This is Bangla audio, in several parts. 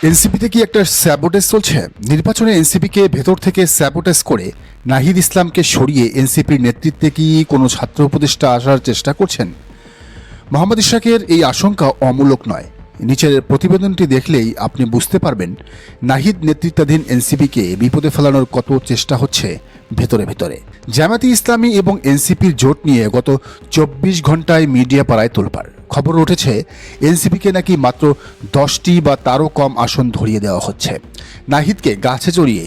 এনসিপিতে কি একটা স্যাবোটেজ চলছে? নির্বাচনে এনসিপিকে ভেতর থেকে স্যাবোটেজ করে নাহিদ ইসলামকে সরিয়ে এনসিপির নেতৃত্বে কি কোনো ছাত্র উপদেষ্টা আসার চেষ্টা করছেন? মোহাম্মদ ইশরাকের এই আশঙ্কা অমূলক নয়। নিচের প্রতিবেদনটি দেখলেই আপনি বুঝতে পারবেন নাহিদ নেতৃত্বাধীন এনসিপিকে বিপদে ফেলানোর কত চেষ্টা হচ্ছে ভেতরে ভেতরে। জামায়াতে ইসলামী এবং এনসিপির জোট নিয়ে গত 24 ঘন্টায় মিডিয়া পাড়ায় তোলপাড়। খবর উঠেছে এনসিপিকে নাকি মাত্র 10টি বা তারও কম আসন ধরিয়ে দেওয়া হচ্ছে। নাহিদকে গাছে চড়িয়ে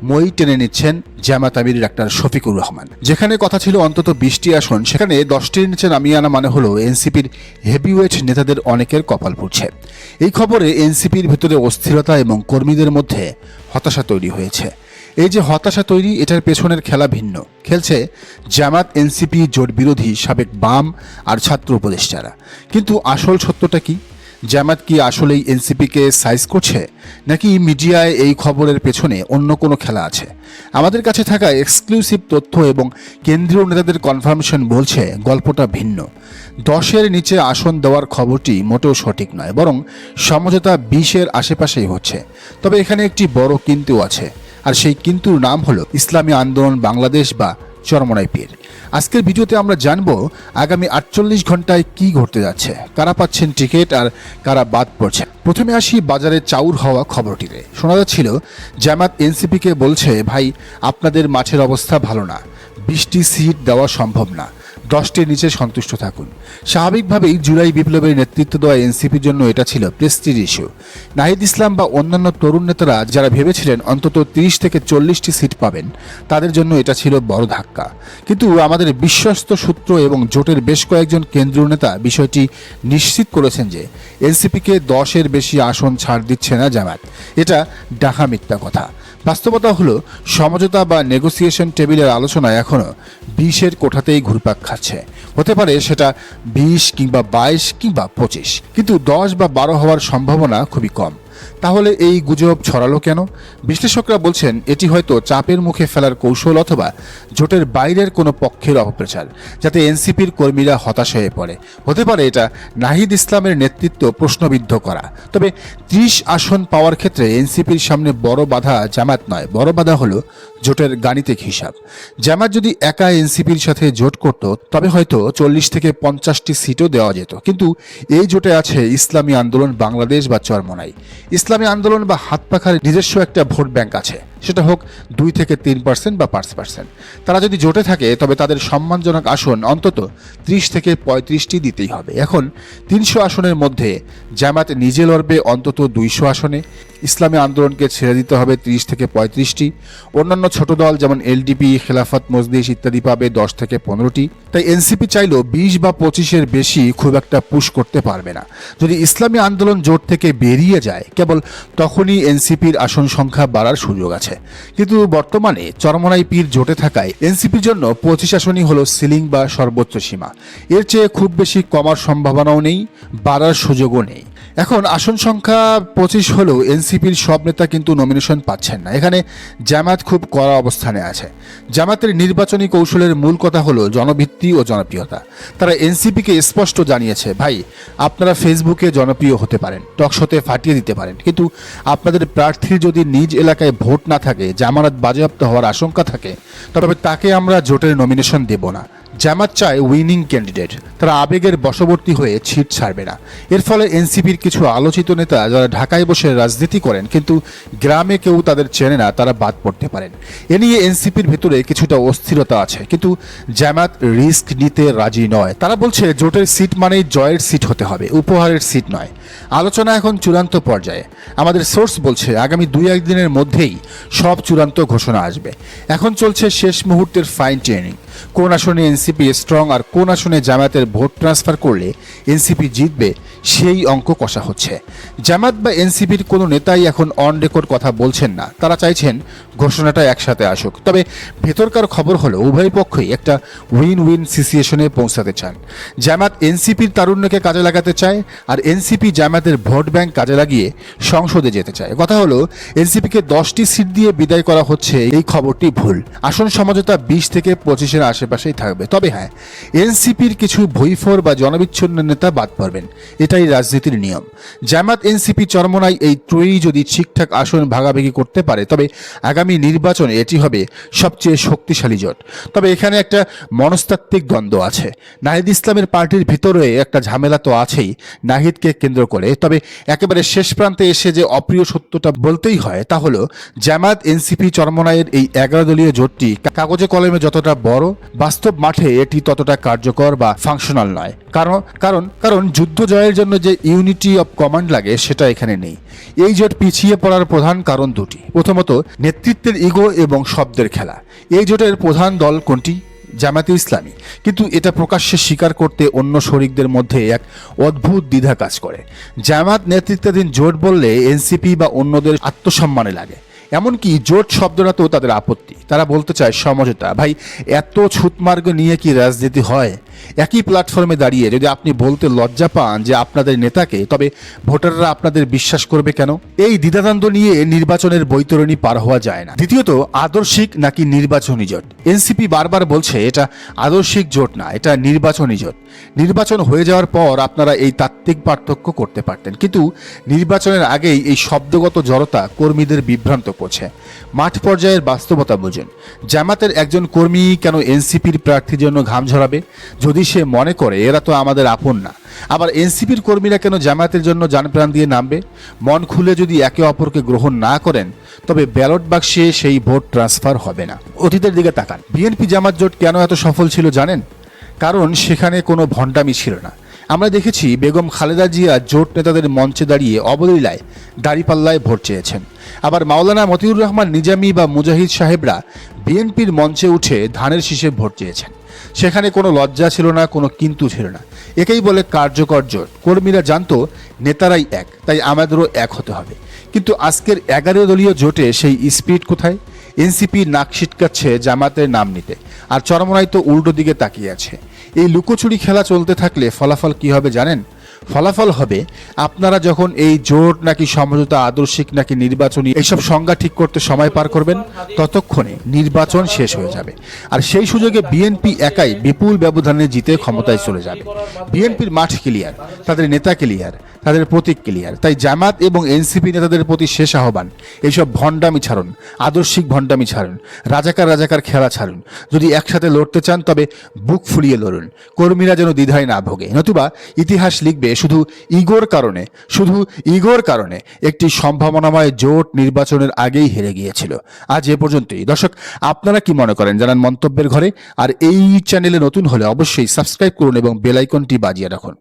মই টেনে নিচ্ছেন জামায়াত আমির ডাক্তার শফিকুর রহমান। যেখানে কথা ছিল অন্তত 20টি আসন, সেখানে 10টির নিচে নামিয়ে আনা মানে হলো এনসিপির হেভিওয়েট নেতাদের অনেকের কপাল পুড়ছে। এই খবরে এনসিপির ভেতরে অস্থিরতা এবং কর্মীদের মধ্যে হতাশা তৈরি হয়েছে। এই যে হতাশা তৈরি, এটার পেছনের খেলা ভিন্ন। খেলছে জামায়াত এনসিপি জোট বিরোধী সাবেক বাম আর ছাত্র উপদেষ্টারা। কিন্তু আসল সত্যটা কি? জামায়াত কি আসলেই এনসিপিকে সাইজ করছে, নাকি মিডিয়ায় এই খবরের পেছনে অন্য কোনো খেলা আছে? আমাদের কাছে থাকা এক্সক্লুসিভ তথ্য এবং কেন্দ্রীয় নেতাদের কনফার্মেশন বলছে গল্পটা ভিন্ন। 10-এর নিচে আসন দেওয়ার খবরটি মোটেও সঠিক নয়, বরং সমঝোতা 20-এর আশেপাশেই হচ্ছে। তবে এখানে একটি বড় কিন্তু আছে, আর সেই কিন্তুর নাম হলো ইসলামী আন্দোলন বাংলাদেশ বা চরমনাই পীর। আজকের ভিডিওতে আমরা জানব আগামী 48 ঘন্টায় কি ঘটতে যাচ্ছে, কারা পাচ্ছেন টিকিট আর কারা বাদ পড়ছেন। প্রথমে আসি বাজারে চাউর হওয়া খবরটিতে। শোনা যাচ্ছিল জামায়াত এনসিপিকে বলছে, ভাই আপনাদের মাঠের অবস্থা ভালো না, 20টি সিট দেওয়া সম্ভব না, 10টির নিচে সন্তুষ্ট থাকুন। স্বাভাবিকভাবেই জুলাই বিপ্লবের নেতৃত্ব দেওয়া এনসিপির জন্য এটা ছিল প্রেস্টিজ ইস্যু। নাহিদ ইসলাম বা অন্যান্য তরুণ নেতারা যারা ভেবেছিলেন অন্তত 30 থেকে 40টি সিট পাবেন, তাদের জন্য এটা ছিল বড় ধাক্কা। কিন্তু আমাদের বিশ্বস্ত সূত্র এবং জোটের বেশ কয়েকজন কেন্দ্রীয় নেতা বিষয়টি নিশ্চিত করেছেন যে এনসিপিকে 10-এর বেশি আসন ছাড় দিচ্ছে না জামায়াত। এটা ডাহা মিথ্যা কথা। বাস্তবতা হলো সমঝোতা বা নেগোসিয়েশন টেবিলের আলোচনায় এখনও 20-এর কোঠাতেই ঘুরপাক খাচ্ছে। হতে পারে সেটা 20 কিংবা 22 কিংবা 25, কিন্তু 10 বা 12 হওয়ার সম্ভাবনা খুবই কম। তাহলে এই গুজব ছড়ালো কেন? বিশ্লেষকরা বলছেন এটি হয়তো চাপের মুখে ফেলার কৌশল অথবা জোটের বাইরের কোনো পক্ষের অপপ্রচার, যাতে এনসিপির কর্মীরা হতাশ হয়ে পড়ে। হতে পারে এটা নাহিদ ইসলামের নেতৃত্ব প্রশ্নবিদ্ধ করা। তবে 30 আসন পাওয়ার ক্ষেত্রে এনসিপির সামনে বড় বাধা জামায়াত নয়, বড় বাধা হলো জোটের গাণিতিক হিসাব। জামায়াত যদি একা এনসিপির সাথে জোট করত, তবে হয়তো 40 থেকে 50টি সিটও দেওয়া যেত। কিন্তু এই জোটে আছে ইসলামী আন্দোলন বাংলাদেশ বা চরমনাই। ইসলামী আন্দোলন বা হাত পাখার নিজস্ব একটা ভোট ব্যাংক আছে, সেটা হোক 2 থেকে 3% বা 5%। তারা যদি জোটে থাকে তবে তাদের সম্মানজনক আসন অন্তত 30 থেকে 35টি দিতেই হবে। এখন 300 আসনের মধ্যে জামায়াত নিজে লড়বে অন্তত 200 আসনে। ইসলামী আন্দোলনকে ছেড়ে দিতে হবে 30 থেকে 35টি। অন্যান্য ছোট দল যেমন এলডিপি, খেলাফত মজলিস ইত্যাদি পাবে 10 থেকে 15টি। তাই এনসিপি চাইলেও 20 বা 25-এর বেশি খুব একটা পুশ করতে পারবে না। যদি ইসলামী আন্দোলন জোট থেকে বেরিয়ে যায়, কেবল তখনই এনসিপির আসন সংখ্যা বাড়ার সুযোগ আছে। কিন্তু বর্তমানে চরমনাই পীর জোটে থাকায় এনসিপির জন্য 25 আসনই হলো সিলিং বা সর্বোচ্চ সীমা। এর চেয়ে খুব বেশি কমার সম্ভাবনাও নেই, বাড়ার সুযোগও নেই। এখন আসন সংখ্যা 25 হলেও এনসিপির সব নেতা কিন্তু নমিনেশন পাচ্ছেন না। এখানে জামায়াত খুব কড়া অবস্থানে আছে। জামায়াতের নির্বাচনী কৌশলের মূল কথা হলো জনভিত্তি ও জনপ্রিয়তা। তারা এনসিপিকে স্পষ্ট জানিয়েছে, ভাই আপনারা ফেসবুকে জনপ্রিয় হতে পারেন, টকশোতে ফাটিয়ে দিতে পারেন, কিন্তু আপনাদের প্রার্থীর যদি নিজ এলাকায় ভোট না থাকে, জামানত বাজেয়াপ্ত হওয়ার আশঙ্কা থাকে, তবে তাকে আমরা জোটের নমিনেশন দেব না। জামায়াত চায় উইনিং ক্যান্ডিডেট। তারা আবেগের বশবর্তী হয়ে ছিট ছাড়বে না। এর ফলে এনসিপির কিছু আলোচিত নেতা যারা ঢাকায় বসে রাজনীতি করেন কিন্তু গ্রামে কেউ তাদের চেনে না, তারা বাদ পড়তে পারেন। এ নিয়ে এনসিপির ভেতরে কিছুটা অস্থিরতা আছে, কিন্তু জামায়াত রিস্ক নিতে রাজি নয়। তারা বলছে জোটের সিট মানেই জয়ের সিট হতে হবে, উপহারের সিট নয়। আলোচনা এখন চূড়ান্ত পর্যায়ে। আমাদের সোর্স বলছে আগামী 2-1 দিনের মধ্যেই সব চূড়ান্ত ঘোষণা আসবে। এখন চলছে শেষ মুহূর্তের ফাইন টিউনিং। কোন আসনে এনসিপি স্ট্রং আর কোন আসনে জামায়াতের ভোট ট্রান্সফার করলে এনসিপি জিতবে, সেই অঙ্ক কষা হচ্ছে। জামায়াত বা এনসিপির কোনো নেতাই এখন অন রেকর্ড কথা বলছেন না। তারা চাইছেন ঘোষণাটা একসাথে আসুক। তবে ভেতরকার খবর হলো উভয় পক্ষই একটা উইন উইন সিচুয়েশনে পৌঁছাতে চান। জামায়াত এনসিপির তারুণ্যকে কাজে লাগাতে চায়, আর এনসিপি জামায়াতের ভোট ব্যাংক কাজে লাগিয়ে সংসদে যেতে চায়। কথা হলো এনসিপিকে 10টি সিট দিয়ে বিদায় করা হচ্ছে, এই খবরটি ভুল। আসন সমঝোতা 20 থেকে 25-এর আশেপাশেই থাকবে। তবে হ্যাঁ, এনসিপির কিছু ভৈফর বা জনবিচ্ছিন্ন নেতা বাদ পড়বেন, এটাই রাজনীতির নিয়ম। জামাত এনসিপি চরমোনাই এই ত্রয়ী যদি ঠিকঠাক আসন ভাগাভাগি করতে পারে তবে আগামী নির্বাচনে এটি হবে সবচেয়ে শক্তিশালী জোট। তবে এখানে একটা মনস্তাত্ত্বিক দ্বন্দ্ব আছে। নাহিদ ইসলামের পার্টির ভিতরে একটা ঝামেলা তো আছেই নাহিদকে কেন্দ্র করে। তবে একেবারে শেষ প্রান্তে এসে যে অপ্রিয় সত্যটা বলতেই হয় তা হলো জামাত এনসিপি চরমোনাইয়ের এই 11 দলীয় জোটটি কাগজে কলমে যতটা বড়, বাস্তব মাঠে এটি ততটা কার্যকর বা ফাংশনাল নয়। কারণ যুদ্ধ জয়ের জন্য যে ইউনিটি অফ কমান্ড লাগে সেটা এখানে নেই। এই জোট পিছিয়ে পড়ার প্রধান কারণ দুটি। প্রথমত, নেতৃত্বের ইগো এবং শব্দের খেলা। এই জোটের প্রধান দল কোনটি? জামায়াতে ইসলামী। কিন্তু এটা প্রকাশ্যে স্বীকার করতে অন্য শরিকদের মধ্যে এক অদ্ভুত দ্বিধা কাজ করে। জামাত নেতৃত্বাধীন জোট বললে এনসিপি বা অন্যদের আত্মসম্মানে লাগে। এমনকি জোট শব্দটাতেও তাদের আপত্তি। তারা বলতে চায় সমঝোতা। ভাই, এত ছুতমার্গ নিয়ে কি রাজনীতি হয়? একই প্ল্যাটফর্মে দাঁড়িয়ে যদি আপনি বলতে লজ্জা পান যে আপনাদের নেতাকে, তবে ভোটাররা আপনাদের বিশ্বাস করবে কেন? এই দ্বিধাদ্বন্দ্ব নিয়ে নির্বাচনের বৈতরণী পার হওয়া যায় না। দ্বিতীয়ত, আদর্শিক নাকি নির্বাচনী জোট। এনসিপি বারবার বলছে এটা আদর্শিক জোট না, এটা নির্বাচনী জোট। নির্বাচন হয়ে যাওয়ার পর আপনারা এই তাত্ত্বিক পার্থক্য করতে পারতেন, কিন্তু নির্বাচনের আগেই এই শব্দগত জড়তা কর্মীদের বিভ্রান্ত করছে। মাঠ পর্যায়ের বাস্তবতা বুঝুন। জামাতের একজন কর্মী কেন এনসিপির প্রার্থীর জন্য ঘাম ঝরাবে যদি সে মনে করে এরা তো আমাদের আপন না? আবার এনসিপির কর্মীরা কেন জামায়াতের জন্য জানপ্রাণ দিয়ে নামবে? মন খুলে যদি একে অপরকে গ্রহণ না করেন তবে ব্যালট বাক্সে সেই ভোট ট্রান্সফার হবে না। অতীতের দিকে তাকান। বিএনপি জামাত জোট কেন এত সফল ছিল জানেন? কারণ সেখানে কোনো ভণ্ডামি ছিল না। আমরা দেখেছি বেগম খালেদা জিয়া জোট নেতাদের মঞ্চে দাঁড়িয়ে অবলীলায় দাঁড়িপাল্লায় ভোট চেয়েছেন। আবার মাওলানা মতিউর রহমান নিজামী বা মুজাহিদ সাহেবরা বিএনপির মঞ্চে উঠে ধানের শীষে ভোট চেয়েছেন। সেখানে কোনো লজ্জা ছিল না, কোনো কিন্তু ছিল না। একেই বলে কার্যকর জোট। কর্মীরা জানতো নেতারাই এক, তাই আমাদেরও এক হতে হবে। কিন্তু আজকের 11 দলীয় জোটে সেই স্পিরিট কোথায়? এনসিপি নাক ছিটকাচ্ছে জামাতের নাম নিতে, আর চরমোনাই তো উল্টো দিকে তাকিয়ে আছে। এই লুকোচুরি খেলা চলতে থাকলে ফলাফল কি হবে জানেন? ফলাফল হবে আপনারা যখন এই জোট নাকি সমঝোতা, আদর্শিক নাকি নির্বাচনী এইসব সংজ্ঞা ঠিক করতে সময় পার করবেন, ততক্ষণে নির্বাচন শেষ হয়ে যাবে। আর সেই সুযোগে বিএনপি একাই বিপুল ব্যবধানে জিতে ক্ষমতায় চলে যাবে। বিএনপির মাঠ ক্লিয়ার, তাদের নেতা ক্লিয়ার, তাদের প্রতীক ক্লিয়ার। তাই জামাত এবং এনসিপি নেতাদের প্রতি শেষ আহ্বান, এইসব ভণ্ডামি ছাড়ুন, আদর্শিক ভণ্ডামি ছাড়ুন, রাজাকার খেলা ছাড়ুন। যদি একসাথে লড়তে চান তবে বুক ফুলিয়ে লড়ুন। কর্মীরা যেন দ্বিধায় না ভোগে, নতুবা ইতিহাস লিখবে শুধু ইগোর কারণে একটি সম্ভাবনাময় জোট নির্বাচনের আগেই হেরে গিয়েছিল। আজ এ পর্যন্তই। দর্শক, আপনারা কি মনে করেন জানান মন্তব্যের ঘরে। আর এই চ্যানেলে নতুন হলে অবশ্যই সাবস্ক্রাইব করুন এবং বেল আইকনটি বাজিয়ে রাখুন।